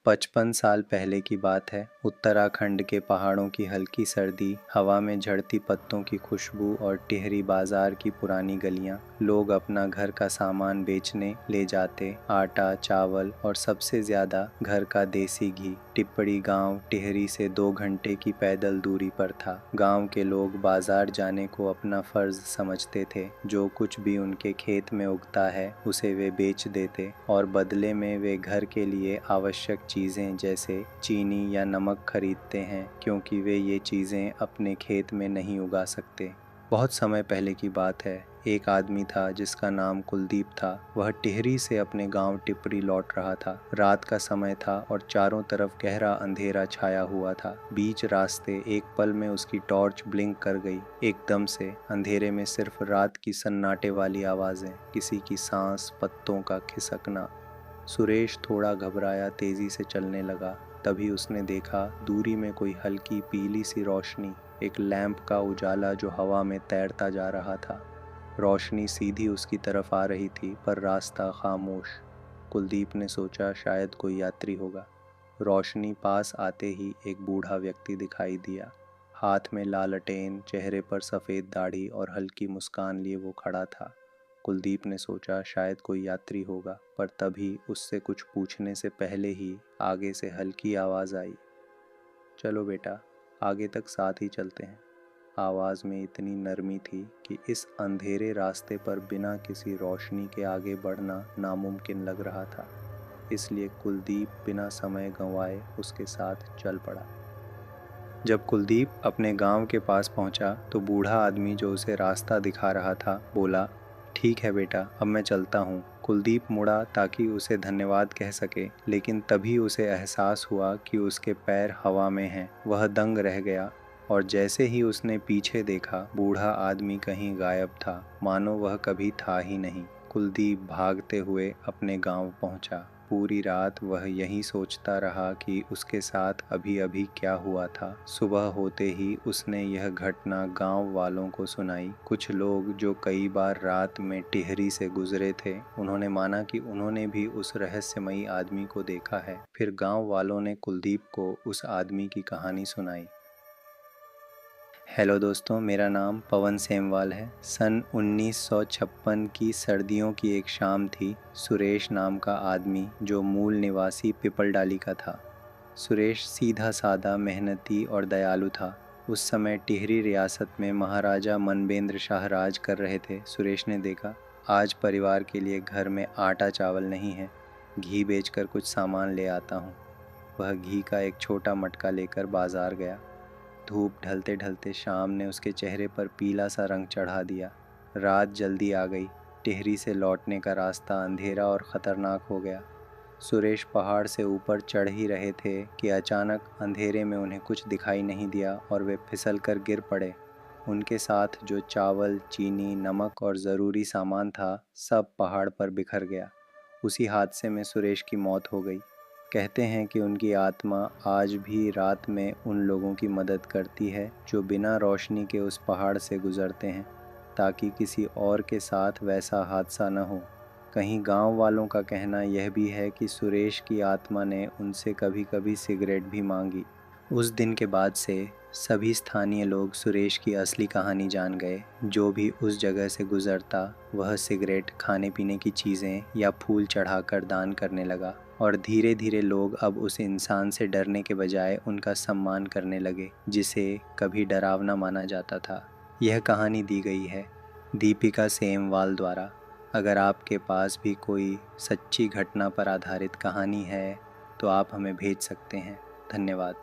55 साल पहले की बात है। उत्तराखंड के पहाड़ों की हल्की सर्दी, हवा में झड़ती पत्तों की खुशबू और टिहरी बाजार की पुरानी गलियां। लोग अपना घर का सामान बेचने ले जाते, आटा, चावल और सबसे ज्यादा घर का देसी घी। टिप्पणी गांव टिहरी से 2 घंटे की पैदल दूरी पर था। गांव के लोग बाजार जाने को अपना फर्ज समझते थे। जो कुछ भी उनके खेत में उगता है उसे वे बेच देते और बदले में वे घर के लिए आवश्यक चीज़ें जैसे चीनी या नमक खरीदते हैं, क्योंकि वे ये चीज़ें अपने खेत में नहीं उगा सकते। बहुत समय पहले की बात है। एक आदमी था जिसका नाम कुलदीप था। वह टिहरी से अपने गांव टिप्पणी लौट रहा था। रात का समय था और चारों तरफ गहरा अंधेरा छाया हुआ था। बीच रास्ते एक पल में उसकी टॉर्च ब्लिंक कर गई। एकदम से अंधेरे में सिर्फ रात की सन्नाटे वाली आवाज़ें, किसी की सांस, पत्तों का खिसकना। सुरेश थोड़ा घबराया तेजी से चलने लगा। तभी उसने देखा दूरी में कोई हल्की पीली सी रोशनी, एक लैंप का उजाला जो हवा में तैरता जा रहा था। रोशनी सीधी उसकी तरफ आ रही थी, पर रास्ता खामोश। कुलदीप ने सोचा शायद कोई यात्री होगा। रोशनी पास आते ही एक बूढ़ा व्यक्ति दिखाई दिया। हाथ में लालटेन, चेहरे पर सफ़ेद दाढ़ी और हल्की मुस्कान लिए वो खड़ा था। कुलदीप ने सोचा शायद कोई यात्री होगा, पर तभी उससे कुछ पूछने से पहले ही आगे से हल्की आवाज़ आई, चलो बेटा, आगे तक साथ ही चलते हैं। आवाज़ में इतनी नरमी थी कि इस अंधेरे रास्ते पर बिना किसी रोशनी के आगे बढ़ना नामुमकिन लग रहा था। इसलिए कुलदीप बिना समय गंवाए उसके साथ चल पड़ा। जब कुलदीप अपने गांव के पास पहुंचा तो बूढ़ा आदमी जो उसे रास्ता दिखा रहा था बोला, ठीक है बेटा, अब मैं चलता हूँ। कुलदीप मुड़ा ताकि उसे धन्यवाद कह सके, लेकिन तभी उसे एहसास हुआ कि उसके पैर हवा में हैं। वह दंग रह गया और जैसे ही उसने पीछे देखा, बूढ़ा आदमी कहीं गायब था, मानो वह कभी था ही नहीं। कुलदीप भागते हुए अपने गांव पहुंचा। पूरी रात वह यही सोचता रहा कि उसके साथ अभी अभी क्या हुआ था। सुबह होते ही उसने यह घटना गांव वालों को सुनाई। कुछ लोग जो कई बार रात में टिहरी से गुजरे थे, उन्होंने माना कि उन्होंने भी उस रहस्यमयी आदमी को देखा है। फिर गांव वालों ने कुलदीप को उस आदमी की कहानी सुनाई। हेलो दोस्तों, मेरा नाम पवन सेमवाल है। सन 1956 की सर्दियों की एक शाम थी। सुरेश नाम का आदमी, जो मूल निवासी पिपलडाली का था। सुरेश सीधा साधा, मेहनती और दयालु था। उस समय टिहरी रियासत में महाराजा मनबेंद्र शाह राज कर रहे थे। सुरेश ने देखा, आज परिवार के लिए घर में आटा चावल नहीं है, घी बेचकर कुछ सामान ले आता हूँ। वह घी का एक छोटा मटका लेकर बाजार गया। धूप ढलते ढलते शाम ने उसके चेहरे पर पीला सा रंग चढ़ा दिया। रात जल्दी आ गई। टिहरी से लौटने का रास्ता अंधेरा और ख़तरनाक हो गया। सुरेश पहाड़ से ऊपर चढ़ ही रहे थे कि अचानक अंधेरे में उन्हें कुछ दिखाई नहीं दिया और वे फिसल कर गिर पड़े। उनके साथ जो चावल, चीनी, नमक और ज़रूरी सामान था, सब पहाड़ पर बिखर गया। उसी हादसे में सुरेश की मौत हो गई। कहते हैं कि उनकी आत्मा आज भी रात में उन लोगों की मदद करती है जो बिना रोशनी के उस पहाड़ से गुजरते हैं, ताकि किसी और के साथ वैसा हादसा न हो। कहीं गांव वालों का कहना यह भी है कि सुरेश की आत्मा ने उनसे कभी कभी सिगरेट भी मांगी। उस दिन के बाद से सभी स्थानीय लोग सुरेश की असली कहानी जान गए। जो भी उस जगह से गुजरता, वह सिगरेट, खाने पीने की चीज़ें या फूल चढ़ाकर दान करने लगा। और धीरे धीरे लोग अब उस इंसान से डरने के बजाय उनका सम्मान करने लगे, जिसे कभी डरावना माना जाता था। यह कहानी दी गई है दीपिका सेमवाल द्वारा। अगर आपके पास भी कोई सच्ची घटना पर आधारित कहानी है तो आप हमें भेज सकते हैं। धन्यवाद।